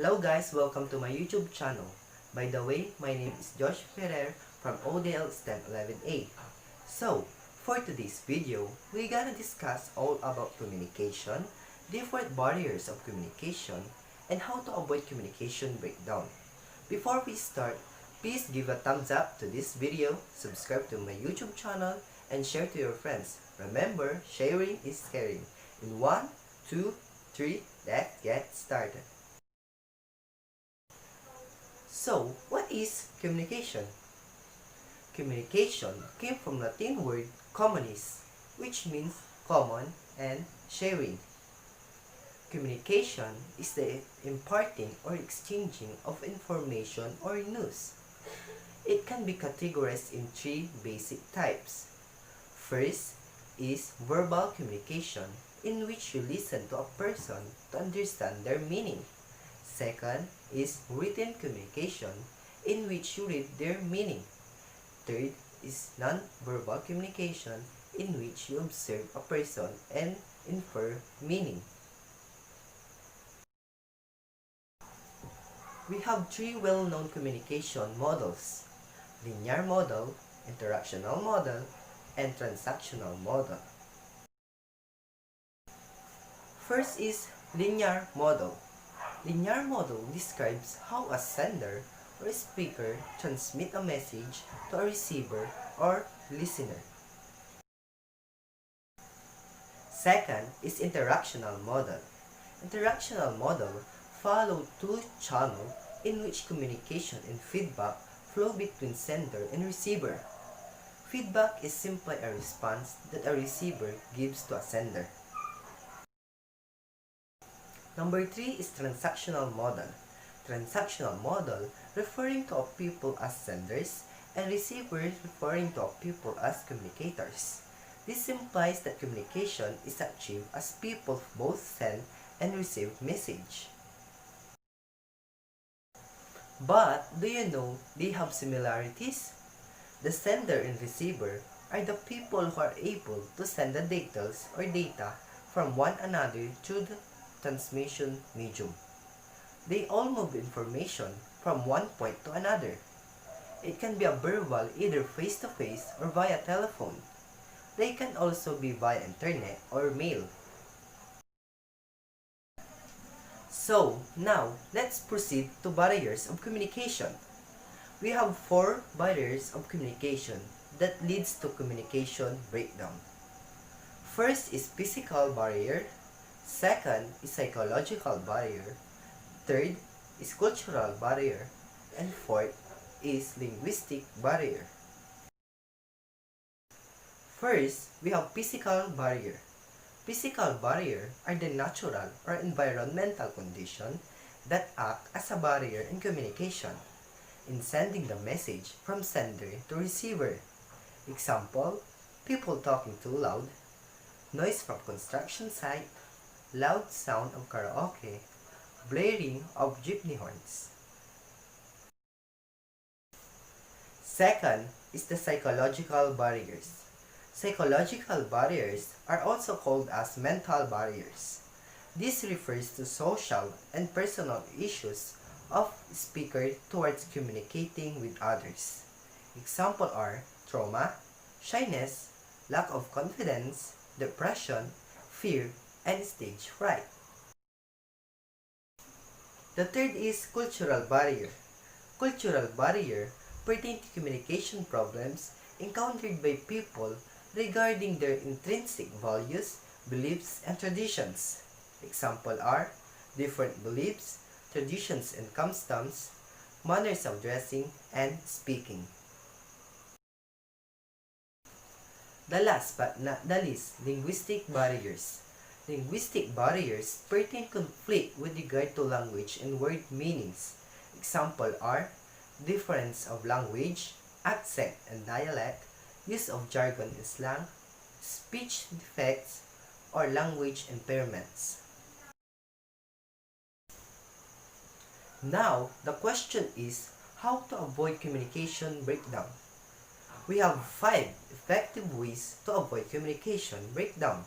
Hello guys, welcome to my YouTube channel. By the way, my name is Josh Ferrer from ODL STEM 11A. So, for today's video, we're gonna discuss all about communication, different barriers of communication, and how to avoid communication breakdown. Before we start, please give a thumbs up to this video, subscribe to my YouTube channel, and share to your friends. Remember, sharing is caring. In 1, 2, 3, let's get started. So, what is communication? Communication came from Latin word communis, which means common and sharing. Communication is the imparting or exchanging of information or news. It can be categorized in three basic types. First is verbal communication, in which you listen to a person to understand their meaning. Second is written communication, in which you read their meaning. Third is non-verbal communication, in which you observe a person and infer meaning. We have three well-known communication models: linear model, interactional model, and transactional model. First is linear model. Linear model describes how a sender or a speaker transmit a message to a receiver or listener. Second is interactional model. Interactional model follow two channels in which communication and feedback flow between sender and receiver. Feedback is simply a response that a receiver gives to a sender. Number 3 is transactional model. Transactional model referring to a people as senders and receivers referring to a people as communicators. This implies that communication is achieved as people both send and receive message. But do you know they have similarities? The sender and receiver are the people who are able to send the data from one another through the transmission medium. They all move information from one point to another. It can be a verbal either face-to-face or via telephone. They can also be via internet or mail. So, now, let's proceed to barriers of communication. We have 4 barriers of communication that leads to communication breakdown. First is physical barrier. Second is psychological barrier. Third is cultural barrier. And fourth is linguistic barrier. First, we have physical barrier. Physical barrier are the natural or environmental conditions that act as a barrier in communication, in sending the message from sender to receiver. Example, people talking too loud, noise from construction site, loud sound of karaoke, blaring of jeepney horns. Second is the psychological barriers. Psychological barriers are also called as mental barriers. This refers to social and personal issues of speaker towards communicating with others. Examples are trauma, shyness, lack of confidence, depression, fear, and stage fright. The third is cultural barrier. Cultural barrier pertain to communication problems encountered by people regarding their intrinsic values, beliefs, and traditions. Examples are different beliefs, traditions and customs, manners of dressing and speaking. The last but not the least, linguistic barriers. Linguistic barriers pertain conflict with regard to language and word meanings. Examples are difference of language, accent and dialect, use of jargon and slang, speech defects, or language impairments. Now, the question is how to avoid communication breakdown. We have 5 effective ways to avoid communication breakdown.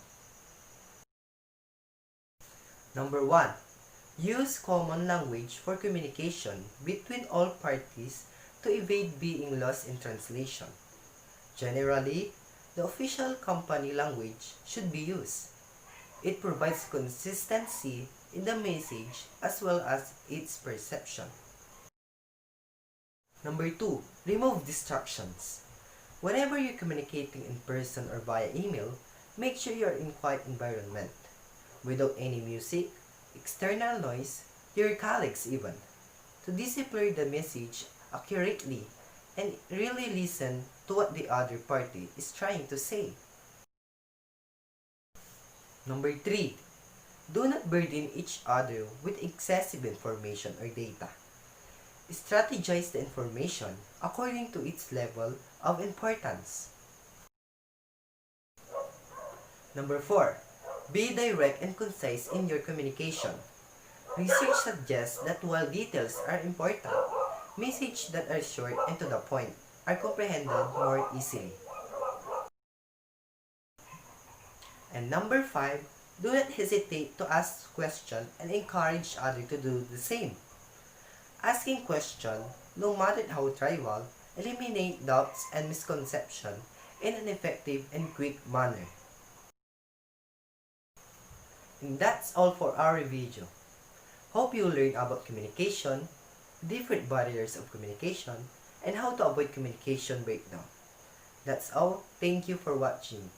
Number 1. Use common language for communication between all parties to evade being lost in translation. Generally, the official company language should be used. It provides consistency in the message as well as its perception. Number 2, remove distractions. Whenever you're communicating in person or via email, make sure you're in quiet environment, without any music, external noise, your colleagues even, to decipher the message accurately and really listen to what the other party is trying to say. Number 3, do not burden each other with excessive information or data. Strategize the information according to its level of importance. Number 4, be direct and concise in your communication. Research suggests that while details are important, messages that are short and to the point are comprehended more easily. And number 5, do not hesitate to ask questions and encourage others to do the same. Asking questions, no matter how trivial, eliminate doubts and misconceptions in an effective and quick manner. And that's all for our video. Hope you learned about communication, different barriers of communication, and how to avoid communication breakdown. That's all. Thank you for watching.